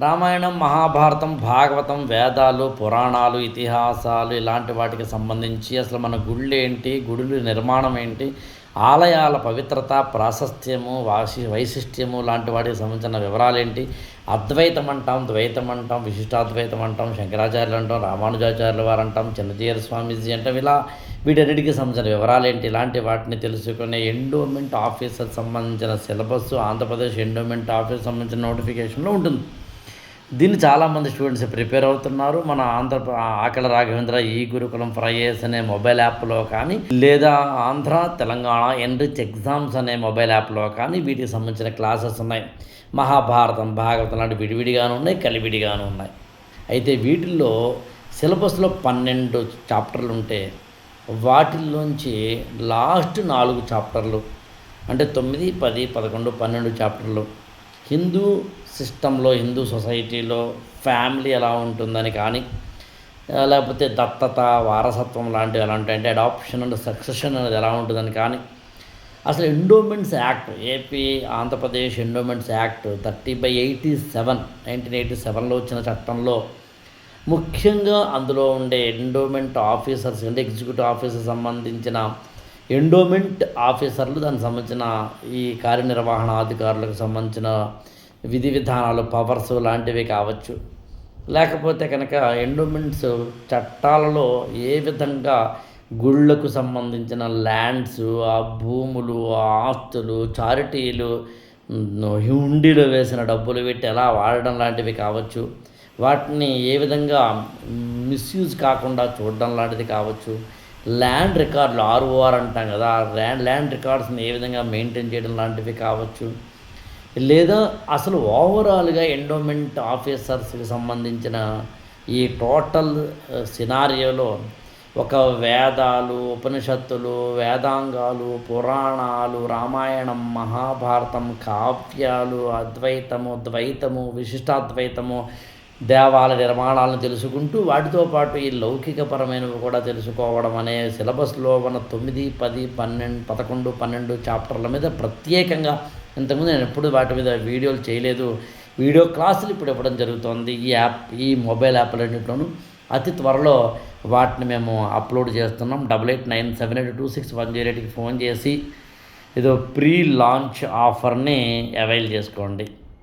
రామాయణం, మహాభారతం, భాగవతం, వేదాలు, పురాణాలు, ఇతిహాసాలు ఇలాంటి వాటికి సంబంధించి అసలు మన గుళ్ళు ఏంటి, గుడుల నిర్మాణం ఏంటి, ఆలయాల పవిత్రత, ప్రాశస్త్యము, వైశిష్ట్యము లాంటి వాటికి సంబంధించిన వివరాలేంటి, అద్వైతం అంటాం, ద్వైతం అంటాం, విశిష్టాద్వైతం అంటాం, శంకరాచార్యులు అంటాం, రామానుజాచార్యుల వారు అంటాం, చిన్నజీయర్ స్వామీజీ అంటాం, ఇలా వీటన్నిటికీ సంబంధించిన వివరాలేంటి ఇలాంటి వాటిని తెలుసుకునే ఎండోమెంట్ ఆఫీసర్ సంబంధించిన సిలబస్ ఆంధ్రప్రదేశ్ ఎండోమెంట్ ఆఫీస్ సంబంధించిన నోటిఫికేషన్లో ఉంటుంది. దీన్ని చాలామంది స్టూడెంట్స్ ప్రిపేర్ అవుతున్నారు. మన ఆకల రాఘవేంద్ర ఈ గురుకులం ఫర్ ఐఏఎస్ అనే మొబైల్ యాప్లో కానీ, లేదా ఆంధ్ర తెలంగాణ ఎన్రిచ్ ఎగ్జామ్స్ అనే మొబైల్ యాప్లో కానీ వీటికి సంబంధించిన క్లాసెస్ ఉన్నాయి. మహాభారతం, భాగవతం లాంటి విడివిడిగాను ఉన్నాయి, కలివిడిగాను ఉన్నాయి. అయితే వీటిల్లో సిలబస్లో 12 చాప్టర్లు ఉంటే వాటిల్లోంచి లాస్ట్ 4 చాప్టర్లు అంటే 9, 10, 11, 12 చాప్టర్లు హిందూ సిస్టంలో, హిందూ సొసైటీలో ఫ్యామిలీ ఎలా ఉంటుందని కానీ, లేకపోతే దత్తత, వారసత్వం లాంటివి ఎలా ఉంటాయి అంటే అడాప్షన్ అండ్ సక్సెషన్ అనేది ఎలా ఉంటుందని కానీ, అసలు endowments act, AP Andhra Pradesh endowments act 30/87 1987లో వచ్చిన చట్టంలో ముఖ్యంగా అందులో ఉండే ఎండోమెంట్ ఆఫీసర్స్ అంటే ఎగ్జిక్యూటివ్ ఆఫీసర్ సంబంధించిన ఎండోమెంట్ ఆఫీసర్లు, దానికి సంబంధించిన ఈ కార్యనిర్వహణాధికారులకు సంబంధించిన విధి విధానాలు, పవర్స్ లాంటివి కావచ్చు, లేకపోతే కనుక ఎండోమెంట్స్ చట్టాలలో ఏ విధంగా గుళ్ళకు సంబంధించిన ల్యాండ్స్, ఆ భూములు, ఆ ఆస్తులు, చారిటీలు, హుండీలో వేసిన డబ్బులు పెట్టి ఎలా వాడడం లాంటివి కావచ్చు, వాటిని ఏ విధంగా మిస్యూజ్ కాకుండా చూడడం లాంటిది కావచ్చు, ల్యాండ్ రికార్డులు ROR అంటాం కదా, ల్యాండ్ రికార్డ్స్ని ఏ విధంగా మెయింటైన్ చేయడం లాంటివి కావచ్చు, లేదా అసలు ఓవరాల్గా ఎండోమెంట్ ఆఫీసర్స్కి సంబంధించిన ఈ టోటల్ సినారియోలో ఒక వేదాలు, ఉపనిషత్తులు, వేదాంగాలు, పురాణాలు, రామాయణం, మహాభారతం, కావ్యాలు, అద్వైతము, ద్వైతము, విశిష్టాద్వైతము, దేవాలయ నిర్మాణాలను తెలుసుకుంటూ వాటితో పాటు ఈ లౌకికపరమైనవి కూడా తెలుసుకోవడం అనే సిలబస్లో మన 9, 10, 11, 12 చాప్టర్ల మీద ప్రత్యేకంగా, ఇంతకుముందు నేను ఎప్పుడు వాటి మీద వీడియోలు చేయలేదు, వీడియో క్లాసులు ఇప్పుడు ఇవ్వడం జరుగుతుంది. ఈ మొబైల్ యాప్లన్నింటిలోనూ అతి త్వరలో వాటిని మేము అప్లోడ్ చేస్తున్నాం. 8897826108కి ఫోన్ చేసి ఏదో ప్రీ లాంచ్ ఆఫర్ని అవైల్ చేసుకోండి.